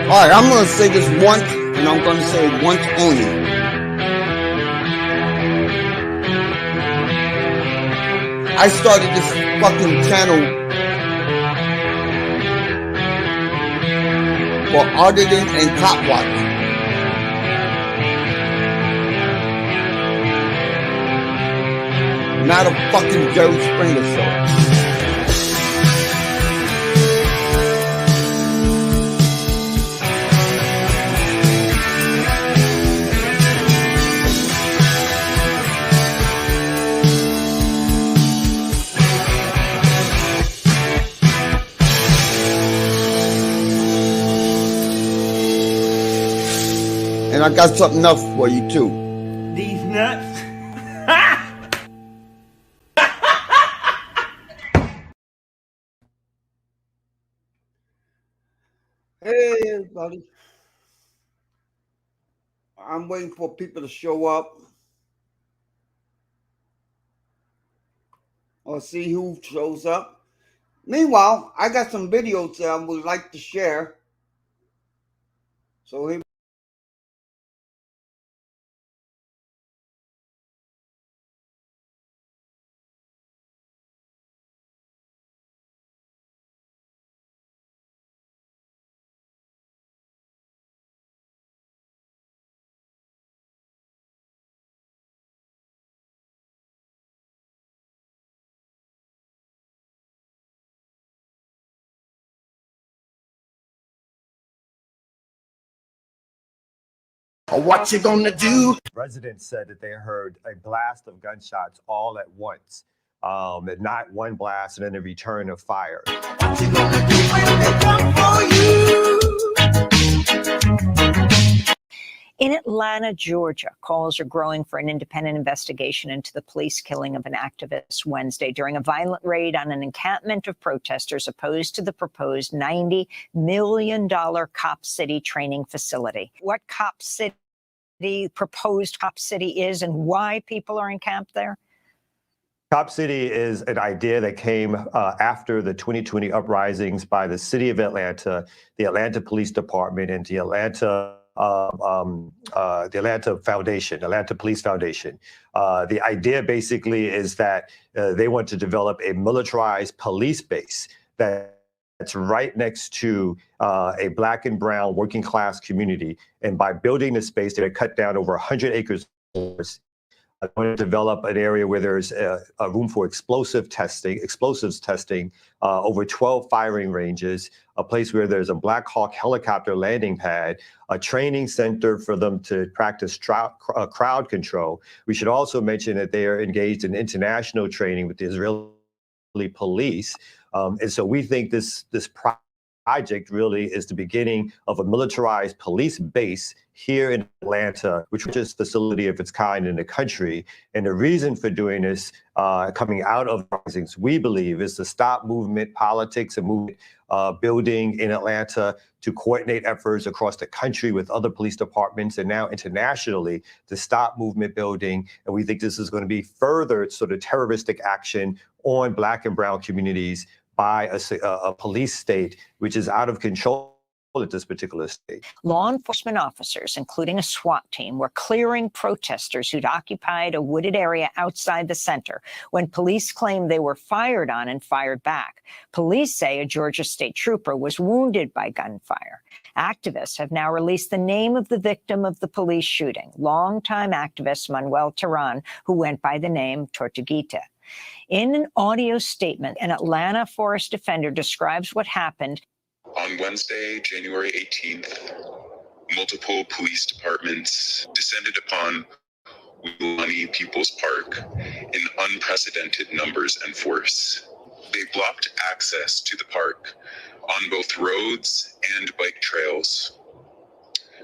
Alright, I'm gonna say this once, and I'm gonna say it once only. I started this fucking channel for auditing and cop watching. Not a fucking Jerry Springer show. And I got something else for you too. These nuts. Hey everybody. I'm waiting for people to show up. Or see who shows up. Meanwhile, I got some videos that I would like to share. So here. What you gonna do? Residents said that they heard a blast of gunshots all at once. Not one blast and then a return of fire. What you gonna do when they come for you? In Atlanta, Georgia, calls are growing for an independent investigation into the police killing of an activist Wednesday during a violent raid on an encampment of protesters opposed to the proposed $90 million Cop City training facility. What Cop City, proposed Cop City is, and why people are encamped there? Cop City is an idea that came after the 2020 uprisings by the city of Atlanta, the Atlanta Police Department, and the Atlanta Foundation, Atlanta Police Foundation. The idea basically is that they want to develop a militarized police base that's right next to a Black and brown working class community. And by building this space, they cut down over 100 acres. I want to develop an area where there's a room for explosives testing, over 12 firing ranges, a place where there's a Black Hawk helicopter landing pad, a training center for them to practice crowd control. We should also mention that they are engaged in international training with the Israeli police. And so we think this project really is the beginning of a militarized police base here in Atlanta, which is the facility of its kind in the country. And the reason for doing this, coming out of risings, we believe, is to stop movement politics and movement building in Atlanta, to coordinate efforts across the country with other police departments and now internationally to stop movement building. And we think this is going to be further sort of terroristic action on Black and brown communities by a police state, which is out of control at this particular state. Law enforcement officers, including a SWAT team, were clearing protesters who'd occupied a wooded area outside the center when police claimed they were fired on and fired back. Police say a Georgia state trooper was wounded by gunfire. Activists have now released the name of the victim of the police shooting, longtime activist Manuel Terán, who went by the name Tortuguita. In an audio statement, an Atlanta forest defender describes what happened. On Wednesday, January 18th, multiple police departments descended upon Weelaunee People's Park in unprecedented numbers and force. They blocked access to the park on both roads and bike trails.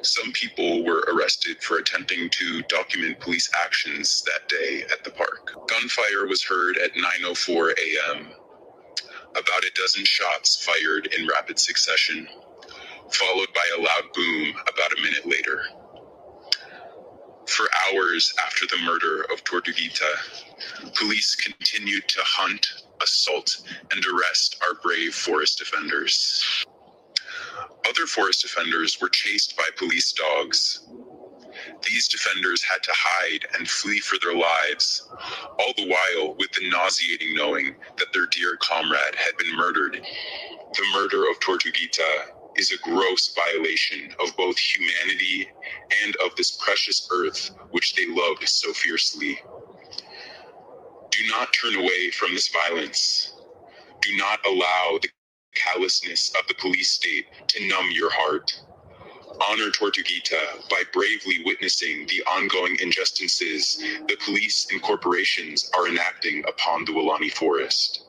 Some people were arrested for attempting to document police actions that day at the park. Gunfire was heard at 9:04 a.m. About a dozen shots fired in rapid succession, followed by a loud boom about a minute later. For hours after the murder of Tortuguita, police continued to hunt, assault, and arrest our brave forest defenders. Other forest defenders were chased by police dogs. These defenders had to hide and flee for their lives, all the while with the nauseating knowing that their dear comrade had been murdered. The murder of Tortuguita is a gross violation of both humanity and of this precious earth which they loved so fiercely. Do not turn away from this violence. Do not allow the callousness of the police state to numb your heart. Honor Tortuguita by bravely witnessing the ongoing injustices the police and corporations are enacting upon the Wilani Forest.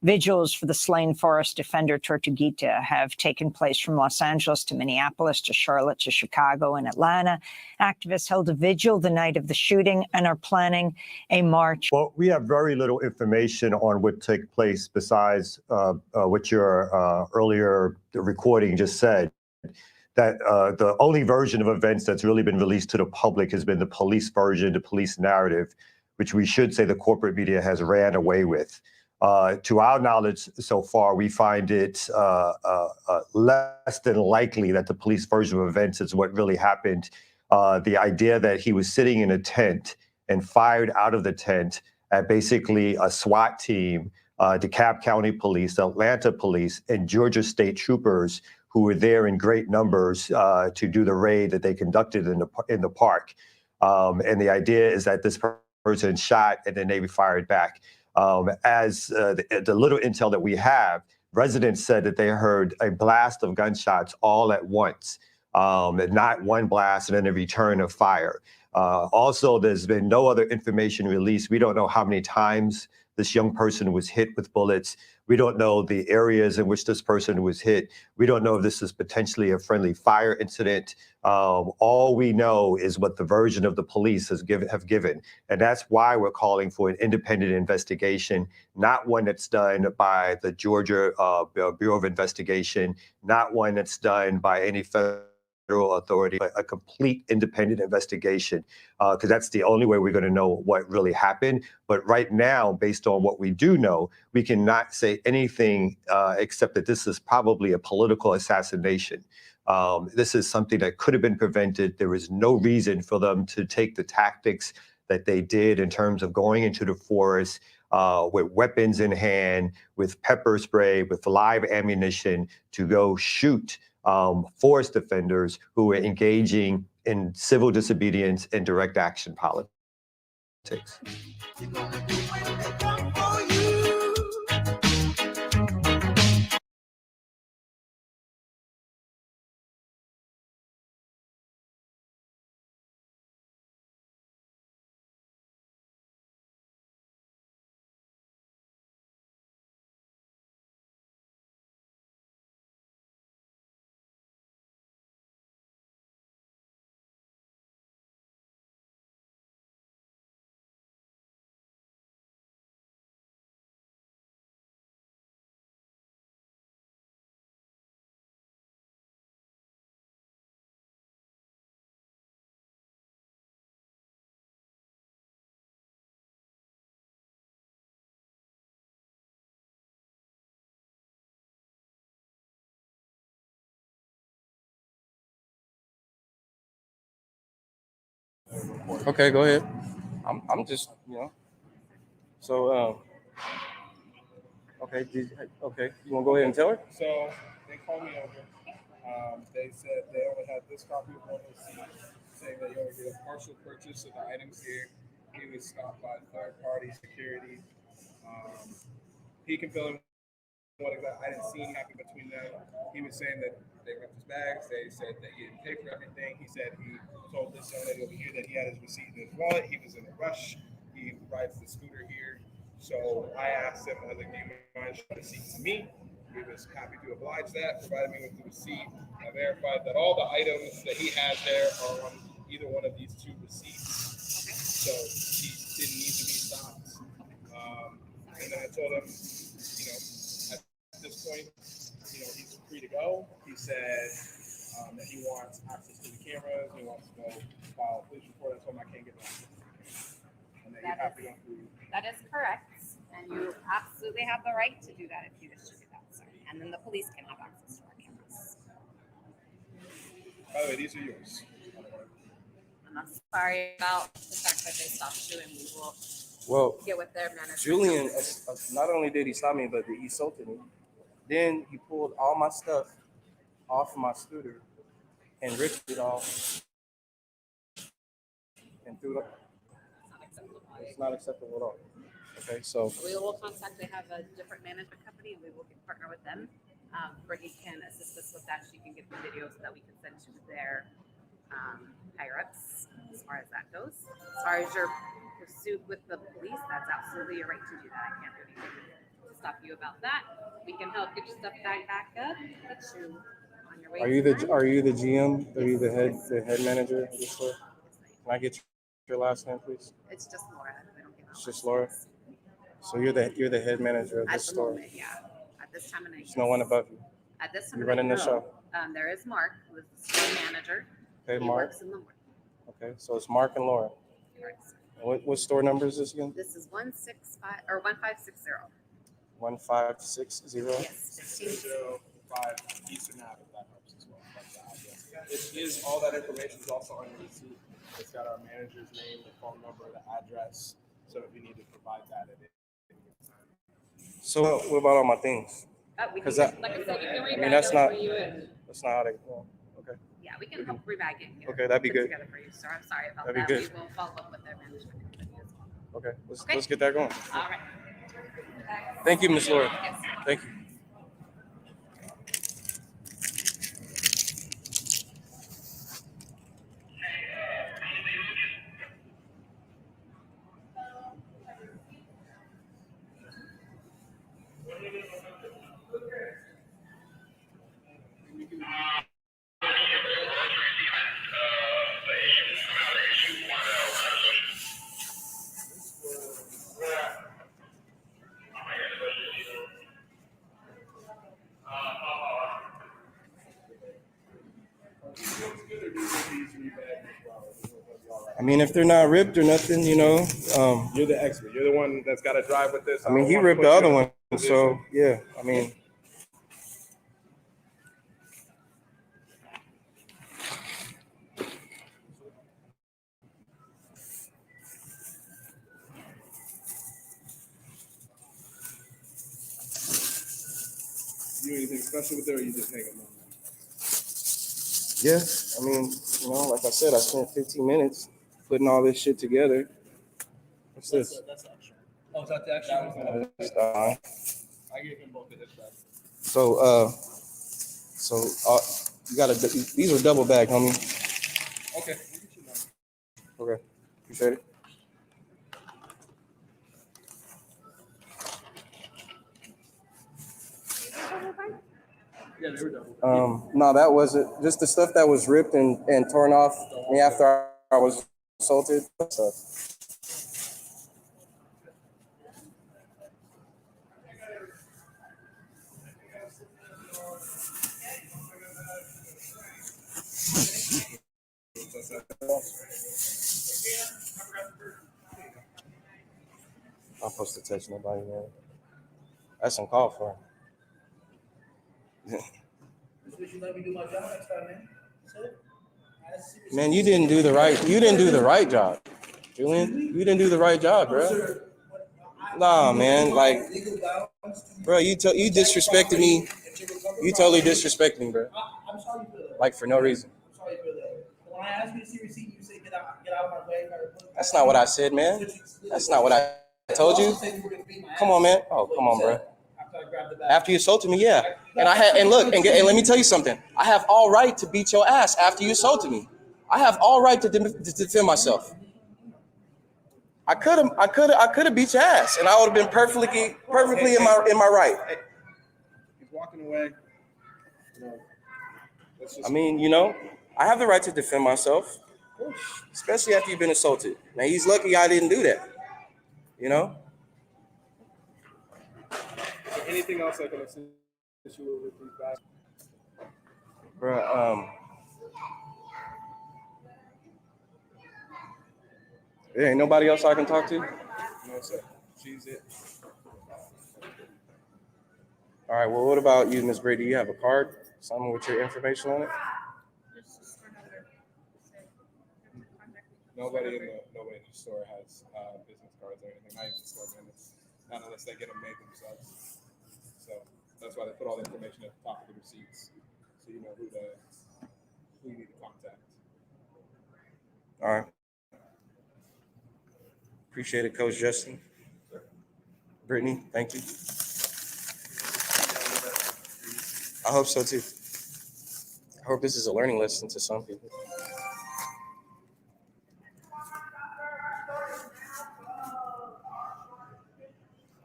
Vigils for the slain forest defender Tortuguita have taken place from Los Angeles to Minneapolis to Charlotte to Chicago and Atlanta. Activists held a vigil the night of the shooting and are planning a march. Well, we have very little information on what took place besides what your earlier recording just said. That the only version of events that's really been released to the public has been the police version, the police narrative, which we should say the corporate media has ran away with. To our knowledge so far, we find it less than likely that the police version of events is what really happened. The idea that he was sitting in a tent and fired out of the tent at basically a SWAT team, DeKalb County Police, Atlanta Police, and Georgia State Troopers who were there in great numbers to do the raid that they conducted in the park. And the idea is that this person shot and then they fired back. As the little intel that we have, residents said that they heard a blast of gunshots all at once, not one blast and then a return of fire. Also, there's been no other information released. We don't know how many times this young person was hit with bullets. We don't know the areas in which this person was hit. We don't know if this is potentially a friendly fire incident. All we know is what the version of the police have given. And that's why we're calling for an independent investigation, not one that's done by the Georgia Bureau of Investigation, not one that's done by any federal authority, but a complete independent investigation, because that's the only way we're going to know what really happened. But right now, based on what we do know, we cannot say anything except that this is probably a political assassination. This is something that could have been prevented. There was no reason for them to take the tactics that they did in terms of going into the forest with weapons in hand, with pepper spray, with live ammunition to go shoot forest defenders who were engaging in civil disobedience and direct action politics. Okay, go ahead. I'm just, So, okay, okay, you want to go ahead and tell her? So they called me over. They said they only had this copy of one receipt saying that you only get a partial purchase of the items here. He was stopped by third-party security. He can fill in what exactly I didn't see happen between them. He was saying that they ripped his bags. They said that he didn't pay for everything. He said he told this young lady over here that he had his receipt in his wallet. He was in a rush. He rides the scooter here. So I asked him, I was like, do you mind showing the receipt to me? He was happy to oblige that, provided me with the receipt. I verified that all the items that he has there are on either one of these two receipts. So he didn't need to be stopped. And then I told him, at this point, he's free to go. He said that he wants access to the cameras. He wants to go file a police report. I told him I can't get access to the cameras. And that you have to go through. That is correct. And you absolutely have the right to do that if you wish to do that, sir. And then the police can have access to our cameras. By the way, these are yours. I'm not sorry about the fact that they stopped you, and we will Well, get with their management. Julian, not only did he stop me, but he assaulted me. Then he pulled all my stuff off my scooter and ripped it off and threw it up. It's not acceptable. It's not acceptable at all. Okay, so We will contact. They have a different management company, and we will partner with them. Brittany can assist us with that. She can get the videos that we can send to their higher ups as far as that goes. As far as your pursuit with the police, that's absolutely your right to do that. I can't do anything to stop you about that. We can help get your stuff back up, get you on your way. are you the GM? Are you the head manager of the store? Can I get your last name, please? It's just Laura. We don't give out It's just last Laura? names. So you're the head manager of At this the store. moment, yeah. At this time of night. There's no one above you. At this time You're of night, running the no. show. There is Mark, who is the store manager. Okay, He Mark. works in the morning. Okay, so it's Mark and Laura. Correct. What store number is this again? This is 165 or 1560. 1560. Yes, 15. 5 Eastern Ave, if that helps as well. Like the address. It is all that information is also on your receipt. It's got our manager's name, the phone number, the address. So if you need to provide that at any time. So what about all my things? We 'Cause can, like I said, we can rebag that's it not- for you. And, That's not how they go. Okay. yeah, we can help rebag it. And get Okay, that'd be put good. Together for you, sir. I'm sorry about That'd be that. good. We will follow up with their management company as well. Okay. Okay. Let's get that going. All right. Thank you, Ms. Laura. Yes. Thank you. I mean, if they're not ripped or nothing, You're the expert. You're the one that's got to drive with this. I mean, don't he wanna ripped put the you other in a one, position. so yeah. I mean, You do anything special with it, or you just hang them on? yeah. I mean, like I said, I spent 15 minutes putting all this shit together. What's this? That's extra. Oh, is that the extra? It's, I gave him both of his bags. So you gotta. These are double bag, homie. Okay. Okay, appreciate it. Yeah, they were double. No, that wasn't just the stuff that was ripped and torn off me after I was assaulted. So, I'm supposed to touch nobody, man. That's uncalled for. Man, you didn't do the right job, Julian. You didn't do the right job, bro. Nah, man, like, bro, you disrespected me. You totally disrespected me, bro. I'm sorry for that. Like for no reason. I'm sorry for that. When I asked you to see receipt, you said get out of my way. That's not what I said, man. That's not what I told you. Come on, man. Oh, come on, bro. After you assaulted me, yeah. And look, and let me tell you something. I have all right to beat your ass after you assaulted me. I have all right to defend myself. I could have beat your ass, and I would have been perfectly in my right. He's walking away. I mean, I have the right to defend myself, especially after you've been assaulted. Now he's lucky I didn't do that. Anything else I can assist you with these bags? Bro, there ain't nobody else I can talk to? No, sir. She's it. All right, well, what about you, Miss Brady? Do you have a card? Something with your information on it? Nobody in the store has business cards or anything. Not even the store managers, not unless they get them made themselves. So that's why they put all the information at the top of the receipts, so you know who you need to contact. All right. Appreciate it, Coach Justin. Brittany, thank you. I hope so too. I hope this is a learning lesson to some people.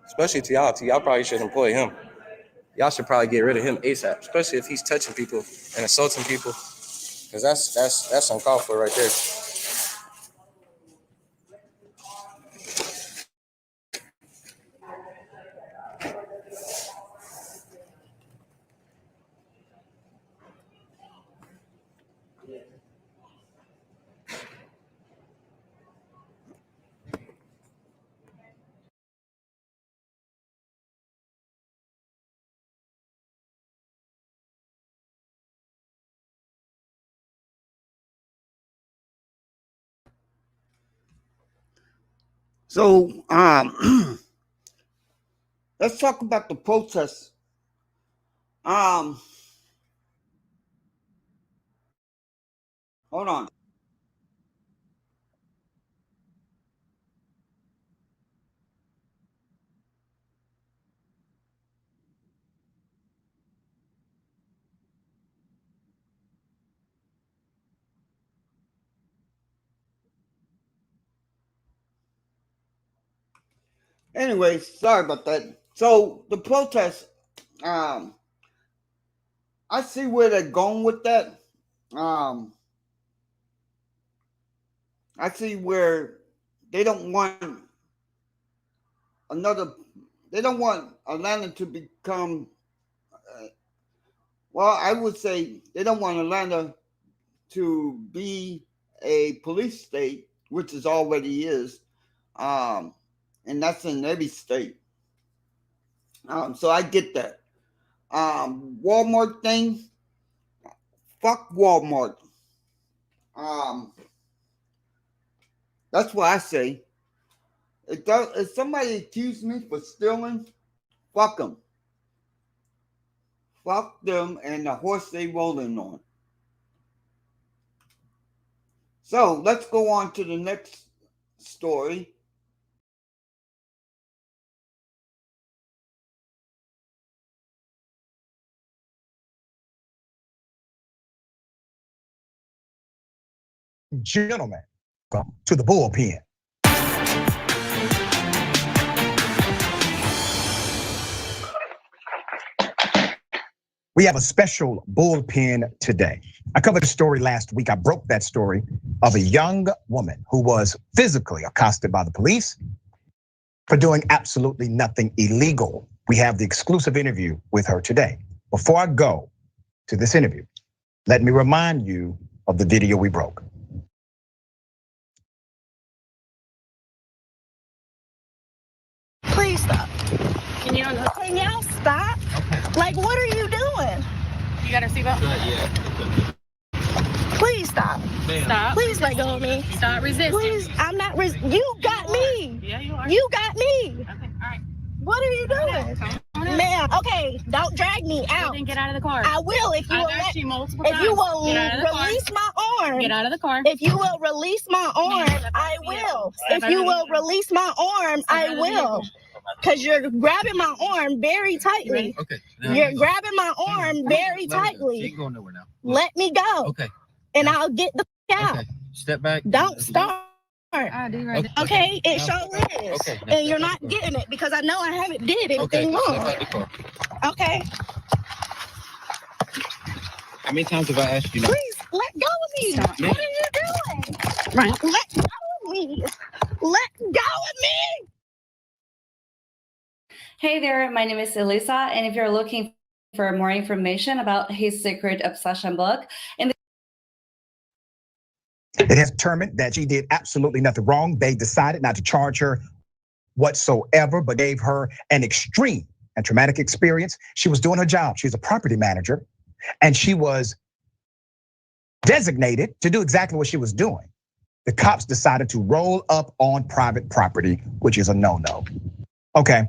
Especially to y'all. Y'all probably should employ him. Y'all should probably get rid of him ASAP, especially if he's touching people and assaulting people, because that's uncalled for right there. So, let's talk about the protests. Hold on. Anyway, sorry about that. So the protests, I see where they're going with that. I see where they don't want another. They don't want Atlanta to become. Well, I would say they don't want Atlanta to be a police state, which it already is, and that's in every state. So I get that. Walmart thing, fuck Walmart. That's what I say. If somebody accused me for stealing, fuck them. Fuck them and the horse they rolling on. So let's go on to the next story. Gentlemen, welcome to the bullpen. We have a special bullpen today. I covered a story last week. I broke that story of a young woman who was physically accosted by the police for doing absolutely nothing illegal. We have the exclusive interview with her today. Before I go to this interview, let me remind you of the video we broke. Please stop. Can y'all stop? Okay. Like, what are you doing? You got her seatbelt? Yeah. Please stop. Stop. Please let go of me. Stop resisting. Please, I'm not you got me. Yeah, you are. You got me. Okay, all right. What are you doing? Ma'am, okay, don't drag me out. Then get out of the car. I will if you will asked you multiple if times. you will Get out of the release my arm. Get out of the car. If you will release my arm, I will. If you will release my arm, I will. Because you're grabbing my arm very tightly. Okay. You're grabbing my arm very tightly. She ain't going nowhere now. Let me go. Okay. And I'll get the out. Okay. Step back. Don't start. I do right now. Okay, it sure is. Okay. And you're not getting it because I know I haven't did anything wrong. Step out the car. Okay. How many times have I asked you now? Please let go of me. Stop. What are you doing? Right. Let go of me. Let go of me. Hey there, my name is Elisa, and if you're looking for more information about his secret obsession book, It has determined that she did absolutely nothing wrong. They decided not to charge her whatsoever, but gave her an extreme and traumatic experience. She was doing her job. She was a property manager, and she was designated to do exactly what she was doing. the cops decided to roll up on private property, which is a no-no. Okay,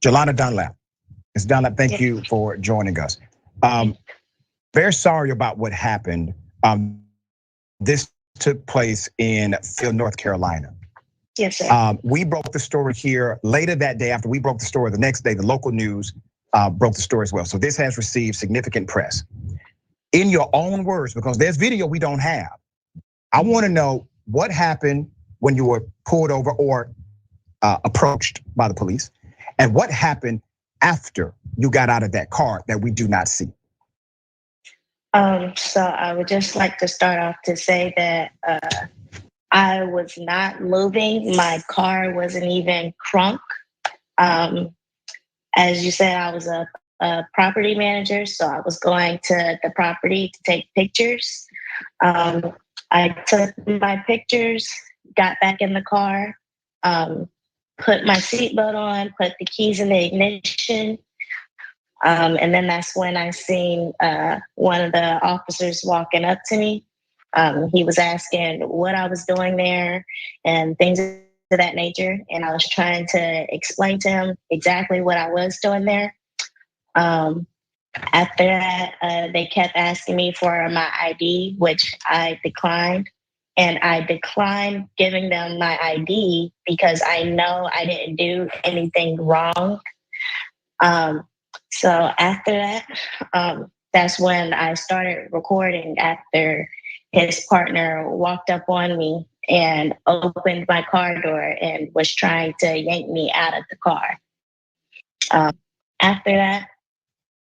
Jelana Dunlap. Ms. Dunlap, thank you for joining us. Very sorry about what happened. This took place in Field, North Carolina. Yes, sir. We broke the story here later that day. After we broke the story, the next day, the local news broke the story as well. So this has received significant press. In your own words, because there's video we don't have, I want to know what happened when you were pulled over or approached by the police, and what happened after you got out of that car that we do not see. So I would just like to start off to say that I was not moving. My car wasn't even crunk. As you said, I was a property manager, so I was going to the property to take pictures. I took my pictures, got back in the car, put my seatbelt on, put the keys in the ignition. And then that's when I seen one of the officers walking up to me. He was asking what I was doing there and things of that nature. And I was trying to explain to him exactly what I was doing there. After that, they kept asking me for my ID, which I declined. And I declined giving them my ID because I know I didn't do anything wrong. So after that, that's when I started recording after his partner walked up on me and opened my car door and was trying to yank me out of the car. After that.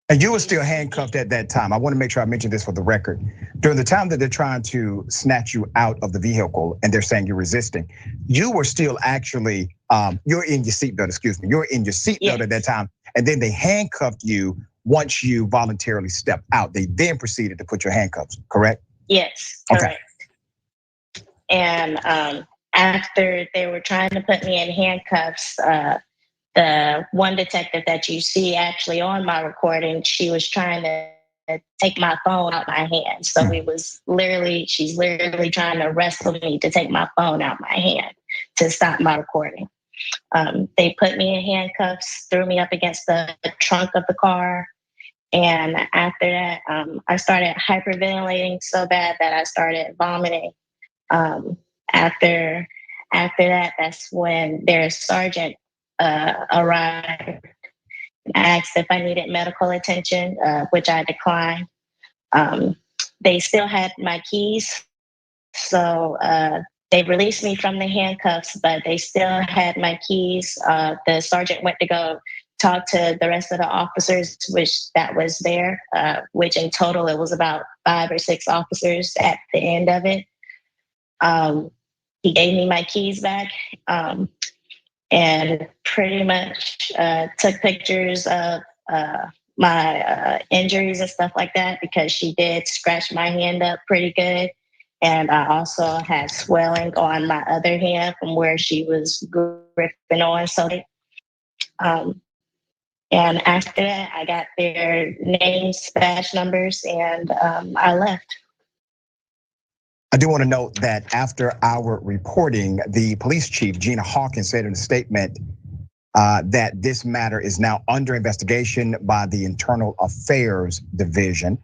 And you were still handcuffed at that time. I want to make sure I mention this for the record. During the time that they're trying to snatch you out of the vehicle and they're saying you're resisting, you were still actually, you're in your seatbelt, excuse me. You're in your seatbelt at that time. And then they handcuffed you once you voluntarily stepped out. They then proceeded to put your handcuffs, correct? Yes, correct. Okay. And after they were trying to put me in handcuffs, the one detective that you see actually on my recording, she was trying to take my phone out my hand. So she's literally trying to wrestle me to take my phone out my hand to stop my recording. They put me in handcuffs, threw me up against the trunk of the car. And after that, I started hyperventilating so bad that I started vomiting. After that, that's when their sergeant arrived and asked if I needed medical attention, which I declined. They still had my keys, so they released me from the handcuffs, but they still had my keys. The sergeant went to go talk to the rest of the officers, which that was there, which in total it was about 5 or 6 officers at the end of it. He gave me my keys back. And pretty much took pictures of my injuries and stuff like that because she did scratch my hand up pretty good. And I also had swelling on my other hand from where she was gripping on. And after that, I got their names, badge numbers, and I left. I do want to note that after our reporting, the police chief, Gina Hawkins, said in a statement that this matter is now under investigation by the Internal Affairs Division.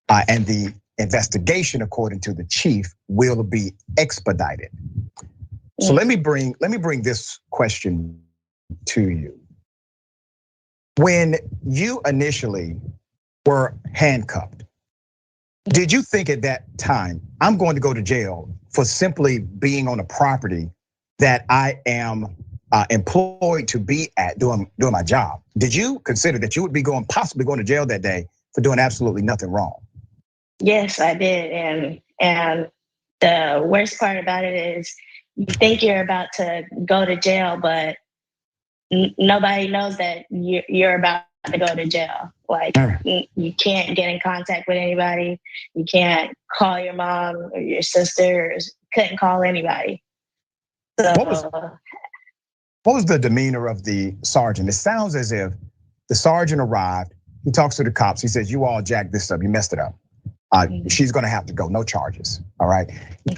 And the investigation, according to the chief, will be expedited. So let me bring this question to you. When you initially were handcuffed, did you think at that time, I'm going to go to jail for simply being on a property that I am employed to be at doing my job? Did you consider that you would be possibly going to jail that day for doing absolutely nothing wrong? Yes, I did. And the worst part about it is you think you're about to go to jail, but nobody knows that you're about to go to jail. Like you can't get in contact with anybody. You can't call your mom or your sister. Couldn't call anybody. So what was the demeanor of the sergeant? It sounds as if the sergeant arrived. He talks to the cops. He says, "You all jacked this up. You messed it up." She's going to have to go, no charges. All right.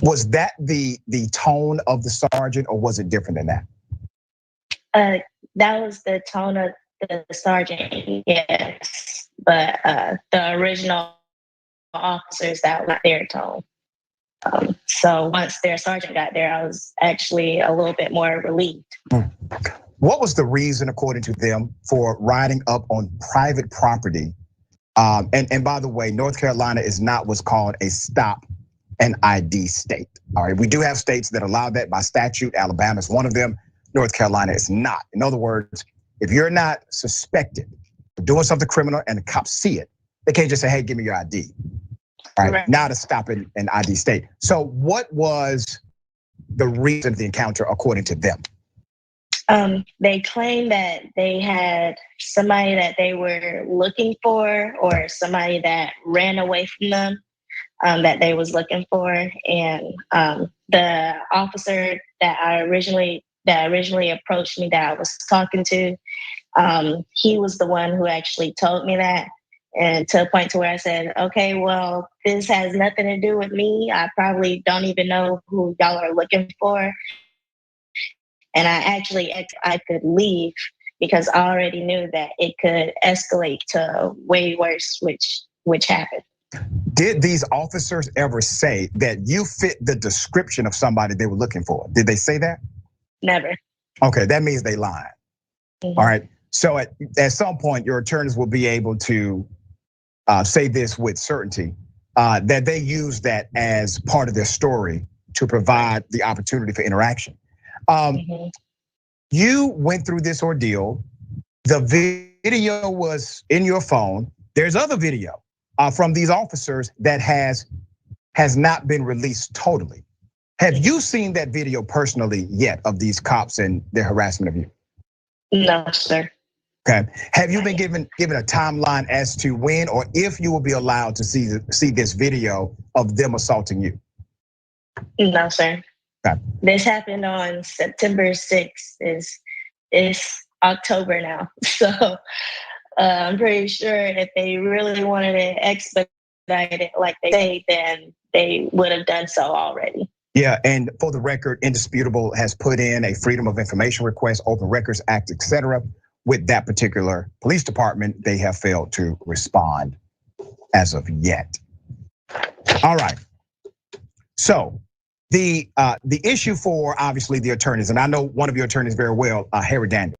Was that the tone of the sergeant, or was it different than that? That was the tone of the sergeant, yes. But the original officers, that was their tone. So once their sergeant got there, I was actually a little bit more relieved. What was the reason, according to them, for riding up on private property? And by the way, North Carolina is not what's called a stop and ID state. All right, we do have states that allow that by statute. Alabama is one of them. North Carolina is not. In other words, if you're not suspected of doing something criminal and the cops see it, they can't just say, hey, give me your ID. All right, now to stop an ID state. So what was the reason of the encounter according to them? They claimed that they had somebody that they were looking for, or somebody that ran away from them, that they was looking for. And the officer that originally approached me, that I was talking to, he was the one who actually told me that. And to a point to where I said, okay, well, this has nothing to do with me. I probably don't even know who y'all are looking for. And I could leave because I already knew that it could escalate to way worse, which happened. Did these officers ever say that you fit the description of somebody they were looking for? Did they say that? Never. Okay, that means they lied. All right. So at some point, your attorneys will be able to say this with certainty, that they use that as part of their story to provide the opportunity for interaction. You went through this ordeal. The video was in your phone. There's other video from these officers that has not been released totally. Have you seen that video personally yet of these cops and their harassment of you? No, sir. Okay. Have you been given a timeline as to when or if you will be allowed to see this video of them assaulting you? No, sir. Okay. This happened on September 6th. It's October now. So I'm pretty sure if they really wanted to expedite it like they say, then they would have done so already. Yeah, and for the record, Indisputable has put in a Freedom of Information request, Open Records Act, etc. With that particular police department. They have failed to respond as of yet. All right. So the issue for obviously the attorneys, and I know one of your attorneys very well, Harry Daniels.